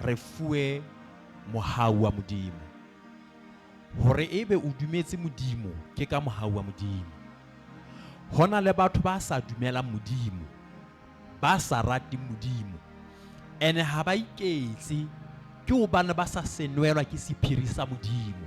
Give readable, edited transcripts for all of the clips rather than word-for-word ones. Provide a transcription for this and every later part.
re fuwe mohau wa Modimo. Hore ebe o dumetse Modimo ke ka mohau wa Modimo. Hona le batho ba sa dumela Modimo, ba sa rate Modimo, ene ha ba iketse ke hobane ba sa senwelwa ke sephiri sa Modimo.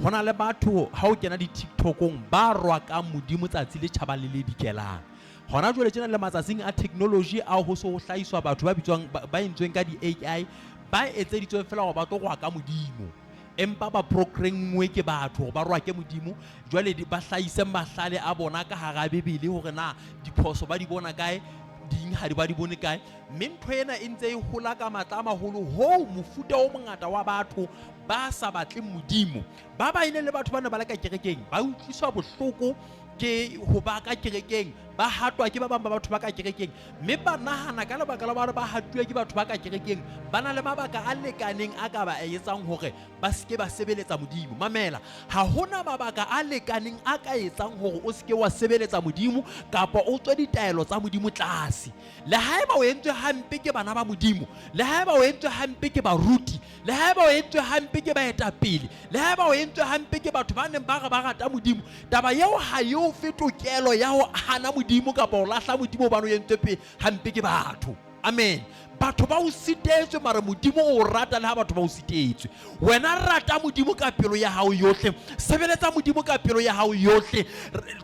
Hona le batho ha o kena di TikTokong ba rwa ka Modimo tsatsi le tjhabang le dikelang. Hona jwale tjena le matsatsing a technology a ho so ho hlahiswa batho ba bitswang ba entsweng ka di AI, ba etseditswe fela hore ba tlo rwa ka Modimo. Empa ba programmwe ke batho ba rwa ke Modimo, jwale ba hlahise mahlale a bona ka hara Bebele hore na diphoso ba di bona kae, ding ha di ba di bone kae. Mme ntho ena e ntse e hola ka matla a maholo ho mofuta o mongata wa batho ba sa batle Modimo. Ba ba ine le batho ba ne ba le ka kerekeng ba utlwiswa bohloko ke ho ba ka kerekeng, ba hatwa ke ba bang ba batho ba ka kerekeng, mme ba nahana ka lebaka la ba hatuwa ke batho ba ka kerekeng ba na le mabaka a lekaneng a ka ba etsang hore ba seke ba sebeletsa Modimo. Mamela, ha hona mabaka a lekaneng a ka etsang hore o seke wa sebeletsa Modimo kapa o tswe ditaelo tsa Modimo tlase. Le haeba o entswe hampe ke bana ba Modimo, le haeba o entswe hampe ke baruti, le haeba o entswe hampe ke baetapele, le haeba o entswe hampe ke batho ba neng ba rata Modimo, taba eo ha yo fetokelo ya ho hana Modimo kapa o lahla Modimo ba no yentswe hampe ke batho. Amen. Batho ba o sitetswe mara Modimo o rata le ha batho ba o sitetswe. Wena rata Modimo ka pelo ya hao yohle, sebeletsa Modimo ka pelo ya hao yohle,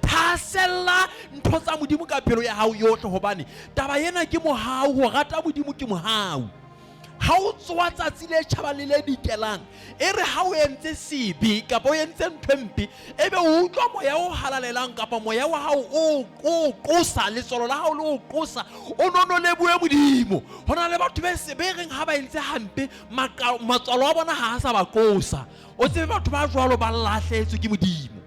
thasella ntho tsa Modimo ka pelo ya hao yohle, hobane taba ena ke mohau, ho rata Modimo ke mohau. Ha o tswa tsatsi le tjhabang le dikelang, e re ha o entse sebe kapa o entse ntho mpe, ebe o utlwa moya o halalelang kapa moya wa hao o qosa, letsolo la hao le o qosa, o nono lebohe Modimo. Hona le batho ba se be reng ha ba entse hampe matswalo a bona ha a sa ba qosa. O tsebe batho ba jwalo ba lahletswe ke Modimo.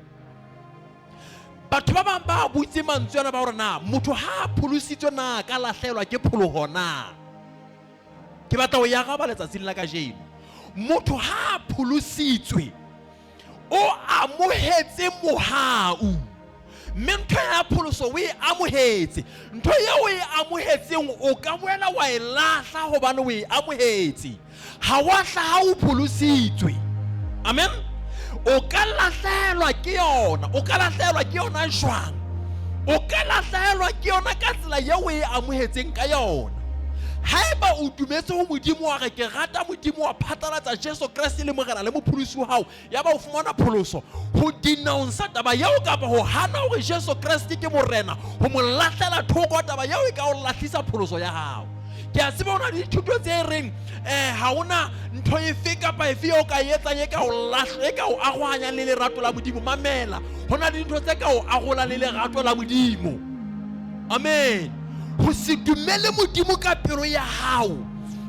Batho ba bang ba butse mantswe ana ba hore na motho ha pholositswe na ka lahlelwa ke pholoho na. Ke batla ho ya gaba letsatsing la kajeno, motho ha pholositswe o amohetse mohau, mme ntho ya pholoso o e amohetse. Ntho eo o e amohetseng o ka boela wa e lahla hobane o e amohetse. Ha wa hlaha o pholositswe. Amen. O ka lahlehelwa ke yona, o ka lahlehelwa ke yona jwang, o ka lahlehelwa ke yona ka tsela eo o e amohetseng ka yona. Haeba o dumetse ho Modimo wa re ke rata Modimo wa phatlalatsa Jesu Kriste le mogala le mopholosi wa hao, ya ba o fumana pholoso, ho denounce taba yao kapa ho hana hore Jesu Kriste ke morena, ho mo lahlela thoko taba yao e ka o lahlisa pholoso ya hao. Ke a tseba hona le dithuto tse reng ha hona ntho efe kapa efe o ka etsang e ka o lahla, e ka o arohanya le lerato la Modimo. Mamela, hona le dintho tse ka o arola le lerato la Modimo. Amen. Ho se dumele Modimo ka pelo ya hao,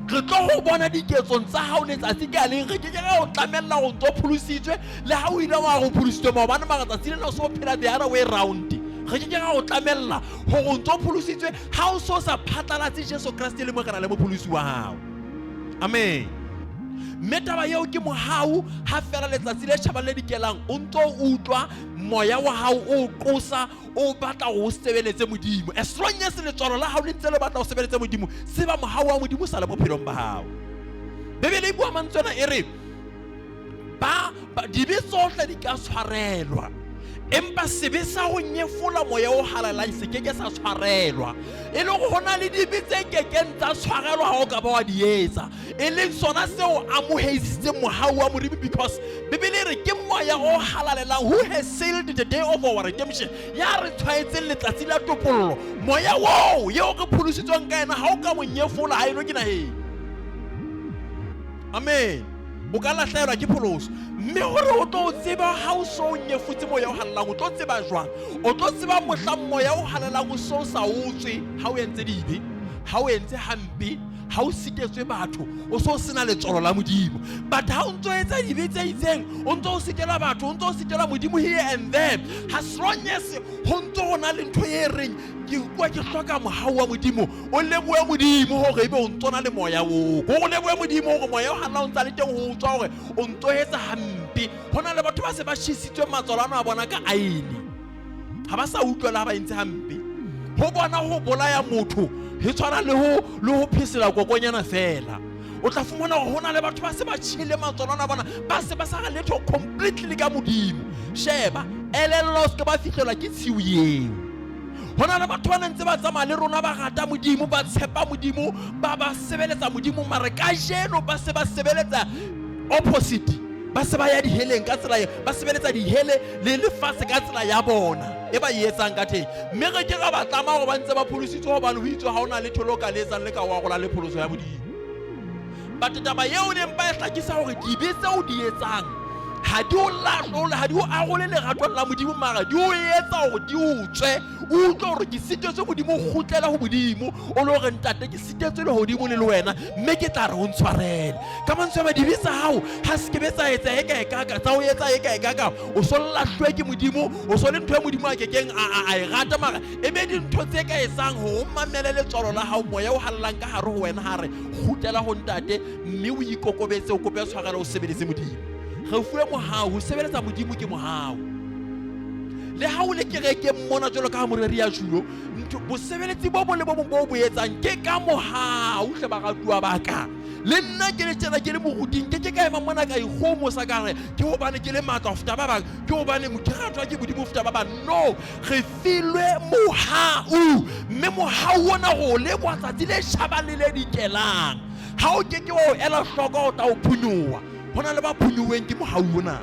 re tlo ho bona diketsong tsa hao letsatsi ka leng. Re ke ga o tlamella go ntso pholositswe le ha o ile wa go pholositswe maobane magatsi le na so phela the other way round. Re ke ga o tlamella go go ntso pholositswe ha o so sa phatlalatse Jesu Kriste le mogala le mopholosi wa hao. Amen. Metaba yeo ke mohau ha fela letsatsi le tjhabang le dikelang o ntso utlwa moya wa hao o qosa, o batla go sebeletse Modimo. As long as letswalo la hao le ntse le batla go sebeletse Modimo, se ba mohau wa Modimo sa le bophelong ba hao. Bebele e bua mantswena e re ba dibe tsohle di ka tshwarelwa, empa sebe sa go nyefola moya o halalang se keke sa tshwarelwa. E le go hona le dibe tse kekeng tsa tshwarelwa ha o ka ba wa di etsa, e leng sona seo amohetsitse mohau wa Modimo, because Bebele re ke moya o halalelang, who has sealed the day of our redemption, ya re tshwaetseng letsatsi la topollo. Moya wo yeo re pholositsweng ka ena ha o ka mo nyefola ha eno ke naheng. Amen. O ka lahlehelwa ke pholoso, mme hore o tlo tseba ha o so o nyefutse moya o halelang, o tlo tseba jwang? O tlo tseba mohlang moya o halelang o so sa utswe ha o entse dibe, ha o entse hampe, ha o sitetswe batho, o so sena letsolo la Modimo. But ha o ntso etsa dibe tse itseng, o ntso o sitela batho, o ntso o sitela Modimo here and there, as long as ho ntso hona le ntho e reng ke kwa ke hloka mohau wa Modimo, o lebohe Modimo hore ebe o ntso na le moya o go lebohe Modimo hore moya o hana o ntsa le teng ho tswa hore o ntso etsa hampe. Hona le batho ba se ba shisitswe matswalano a bona ka aene, ha ba sa utlwa la ba entse hampe. Ho bona ho bolaya motho he tshwana le ho phesela kokonyana fela. o tla fumana gore go na le batho ba se ba tšhile matsolwana a bona ba se ba sa ga letho completely ka modimo. Sheba elello o se ke ba fitlhelwa ke tshiu eo. Go na le batho ba ntse ba tsamaya le rona ba rata modimo ba tshepa modimo ba sebeletsa modimo mare ka jeno ba se ba sebeletsa opposite. Ba se ba ya diheleng ka tsela ba sebeletsa dihele le lefatshe ka tsela ya bona e ba etsang ka teng. Mme re ke ga ba tlama gore ba ntse ba pholositswe gobane ho itswe ga o na le tholo ka le etsang le ka wa gola le pholoso ya modimo. But taba eo ne mpa e hlakisa gore dibe tseo di etsang ha di o latlole ha di o arole lerato la modimo mara di o etsa gore di utswe o utlwe gore ke sitetswe modimo o kgutlela ho modimo o le gore ntate ke sitetswe le hodimo le wena mme ke tla re o ntshwarele ka mantswe ba dibe tsa hao ha se ke betsa etsa e kae kaka tsa o etsa e kae kaka o so lahlwe ke modimo o so le ntho ya modimo a kekeng a e rata mara e be di ntho tse ka etsang ho mamele le tsolo la hao moya o hallang ka hare ho wena ha re kgutlela ho ntate mme o ikokobetse o kope tshwarelo o sebeletse modimo. Re fuwe mohau ho sebeletsa modimo ke mohau le ha o le kereke mmona jalo ka moreri ya julo bosebeletsi bo le bo bo etsang ke ka mohau hle ba ratuwa baka le nna ke le tsena ke le moruting ke ka ema mona ka ikgomo sa ka re ke ho bane ke le matla ho feta ba bang ke ho bane motharatwa ke modimo ho feta ba bang no re filwe mohau mme mohau ona go le botsatsi le shabane le dikelang ha o ke o ela hloko o ta o phunyowa hona le ba phunyoeng ke mohau ona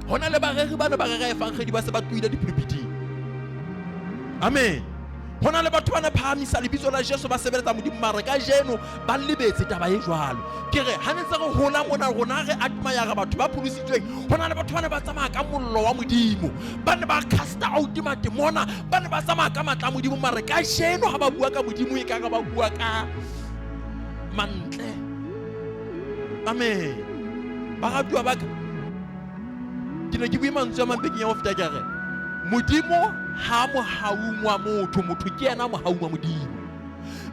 hona le bareri bana ba rera efangedi ba se ba tuile dipulpiting. Amen. Hona le batho bana phahamisa lebitso la Jesu ba sebeletsa modimo mara ka jeno ba lebetse taba e jwalo ke re ha ntse re hola mona rona re atmaya ga batho ba pholositsweng hona le batho bana ba tsamaya ka mollo wa modimo ba ne ba casta out matemona ba ne ba tsamaya ka matla modimo mara ka jeno ha ba bua ka modimo e ka ba bua ka mantle. Amen. Ba ratuwa ba ka ke ne ke bua mantswe a mampeng ya ho feta ke re modimo ha mohau wa motho ke yena mohau wa modimo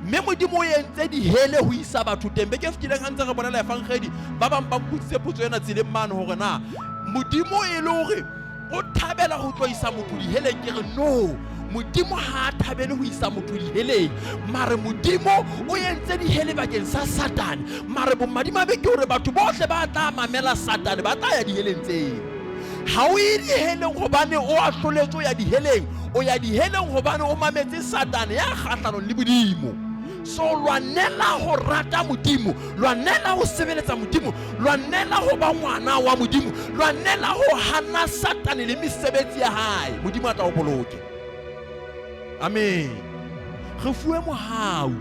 mme modimo o entse dihele ho isa batho teng be ke fitile ga ntse re bona la efangedi ba bang ba mputsitse potso ena tseleng mane hore na modimo e le hore o thabela ho tloisa motho diheleng ke re no modimo ha thabele ho isa motho diheleng mare modimo o entse dihele bakeng sa satane mare bomadima be ke hore batho bohle ba tla mamela satane ba tla ya diheleng tseo ha o e diheleng hobane o a hloletse o ya diheleng o ya diheleng hobane o mametse satane ya kgahlanong le modimo. So lwanela ho rata modimo lwanela ho sebeletsa modimo lwanela ho ba ngwana wa modimo lwanela ho hana satane le mesebetsi ya hae modimo a tla o boloke. Amen. Re fuwe mohau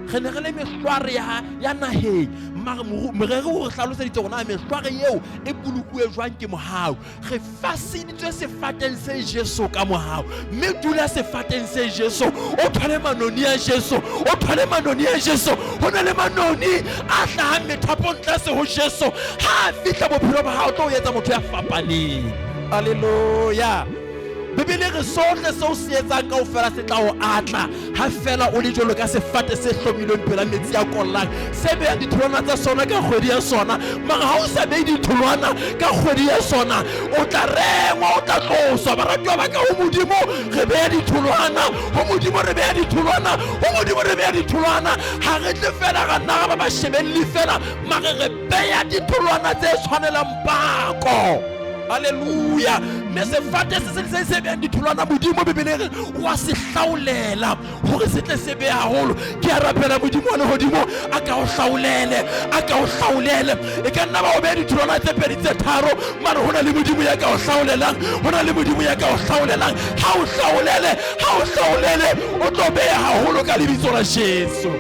re ne re le mehlware ya naheng mare morere o re hlaloseditse gona mehlware eo e bolokilwe jwang ke mohau re faseditswe sefateng se Jesu ka mohau mme dula sefateng se Jesu o thole manoni ya Jesu o thole manoni ya Jesu ho na le manoni a hlaha methapong tlase ho Jesu ha fihla bophelo ba hao tlo etsa motho ya fapaneng. Haleluya. Bibele re sohle seo se etsang kaofela se tla o atla ha fela o le jolo ka sefate se hlomilweng pela metsi a kollang se beha ditholwana tsa sona ka kgwedi ya sona mara ha o sa behe ditholwana ka kgwedi ya sona o tla rengwa o tla tloswa baratuwa ba ka ho modimo re beha ditholwana ho modimo re beha ditholwana ho modimo re beha ditholwana ha re tle fela ga nna ba ba shebelli fela mara re beha ditholwana tse tshwanelang pako. Haleluya. Se fate se be ditholwana modimo bibele wa se hlaulela hore se tle se be haholo ke a rapela modimo wa hodimo a ka o hlaulele e ka nna ba o be ditholwana tse pedi tse tharo mara hona le modimo ya ka o hlaulelang hona le modimo ya ka o hlaulelang ha o hlaulele o tlo be haholo ka lebitso la Jesu.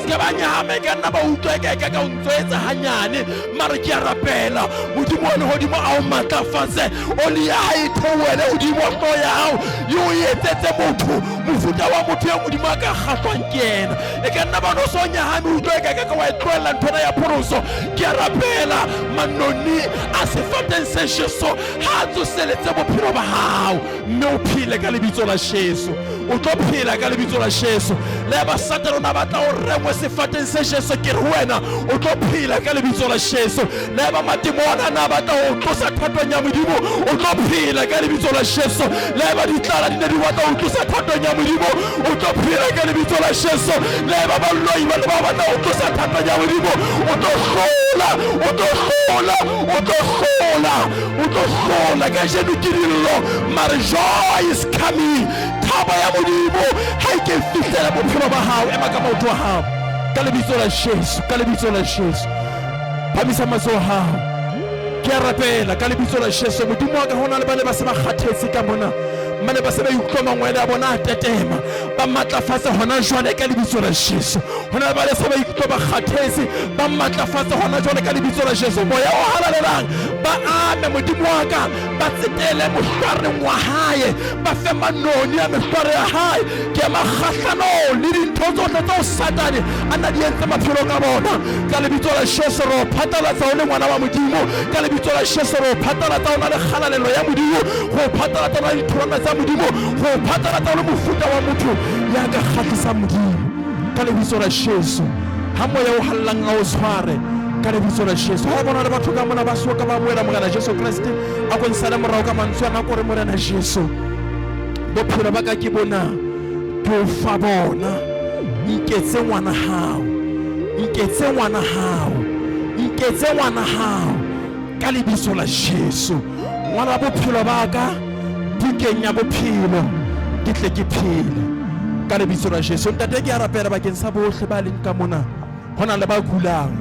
Ke ba nyame ka nna ba utlwe ka o ntsoetsa hanyane mara ke a rapela modimo wa hodimo a o matlafatse o le ya e thowele hodimo hlo ya hao yo etsetse motho mofuta wa motho ya modimo a ka kgahlwang ke yena e ka nna ba no so nyahame utlwe ka wa tloela nthona ya phoroso ke a rapela manoni a sefateng se Jesu ha tsoseletse bophelo ba hao mme o phile ka lebitso la Jesu o tlo phela ka lebitso la Jesu. Le ba Satana na batla o rengwe sefateng se Jesu ke re wena o tlo phela ka lebitso la Jesu. Le ba matimona na batla o tlosa thatong ya Modimo o tlo phela ka lebitso la Jesu. Le ba ditlala di ne di batla o tlosa thatong ya Modimo o tlo phela ka lebitso la Jesu. Le ba baloi ba batla o tlosa thatong ya Modimo o tlo gola o tlo gola o tlo gola o tlo gola ka jeno ke dillo mare joy is coming. Thaba ya Modimo ha e ke fihlela bophelo ba hao ema ka maoto a hao ka lebitso la Jesu ka lebitso la Jesu. Phamisa matsoho a hao ke a rapela ka lebitso la Jesu. Modimo wa ka hona le ba le ba se ba kgathetse ka mona mane ba se ba ikutlwa mangwele a bona a tetema ba matlafatsa hona jwale ka lebitso la Jesu. Hona le ba le se ba ikutlwa ba kgathetse ba matlafatsa hona jwale ka lebitso la Jesu. Moya o halalelang ba ame Modimo wa ka ba tsetele mohlwareng wa hae ba fe manoni a mehlware ya hae ke makgahlano le dintho tsohle tseo Satane a na di entse maphelo ka bona ka lebitso la Jesu. Ro phatlalatsa o le ngwana wa Modimo ka lebitso la Jesu. Ro phatlalatsa o na le kgalalelo ya Modimo go phatlalatsa o na le ditholwana tsa Modimo go phatlalatsa o le mofuta wa motho ya ka kgatlisa Modimo ka lebitso la Jesu. Ha moya o hallang a o tshware ka lebitso la Jesu. Ha bona le batho ka mona ba soka ba moela Morena Jesu Kriste a go nsala morao ka mantswe a nako re Morena Jesu bophelo ba ka ke bona ke o fa bona nketse ngwana hao nketse ngwana hao nketse ngwana hao ka lebitso la Jesu. Ngwana bophelo ba ka dikenya bophelo ke tle ke phele ka lebitso la Jesu. Ntate ke a rapela bakeng sa bohle ba leng ka mona hona le ba kulang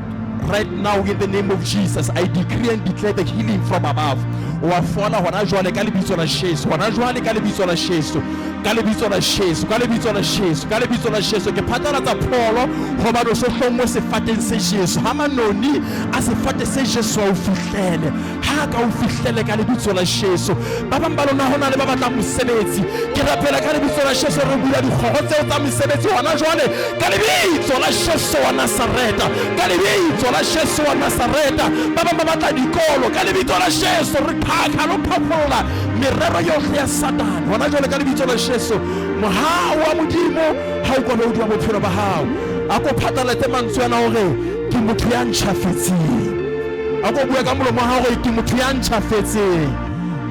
right now in the name of Jesus. I decree and declare the healing from above. Wa fola hona jwale ka lebitso la Jesu. Hona jwale ka lebitso la Jesu. Ka lebitso la Jesu. Ka lebitso la Jesu. Ka lebitso la Jesu. Ke phatlalatsa pholo go ba no se hlongwe sefateng se Jesu. Ha manoni a sefate se Jesu a o fihlele. Ha ka o fihlele ka lebitso la Jesu. Ba bang ba lona hona le ba batla mosebetsi. Ke rapela ka lebitso la Jesu re bula dikgogo tseo tsa mosebetsi hona jwale ka lebitso la Jesu wa Nazareta. Ka lebitso la Jesu wa Nazareta. Ba bang ba batla dikolo ka lebitso la Jesu re phaka lo phaphola merero yohle ya Satane hona jwale ka lebitso la Jesu. Mohau wa Modimo ha o kgona ho dua bophelo ba hao a go phatlaletse mantswe ana hore ke motho ya ntjhafetseng a go bua ka molomo wa hao hore ke motho ya ntjhafetseng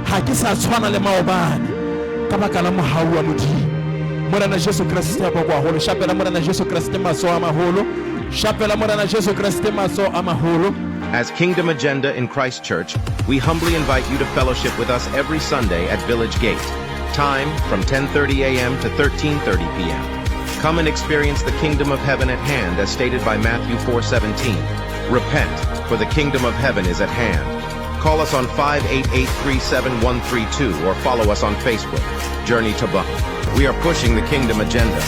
ha ke sa tshwana le maobane ka baka la mohau wa Modimo. Morena Jesu Kriste a bokwa holo shapela Morena Jesu Kriste maso a maholo shapela Morena Jesu Kriste maso a maholo. As Kingdom Agenda in Christ Church, we humbly invite you to fellowship with us every Sunday at Village Gate. Time from 10:30 a.m. to 13:30 p.m. Come and experience the kingdom of heaven at hand as stated by Matthew 4:17. Repent, for the kingdom of heaven is at hand. Call us on 588-37132 or follow us on Facebook. Journey to Buck. We are pushing the kingdom agenda.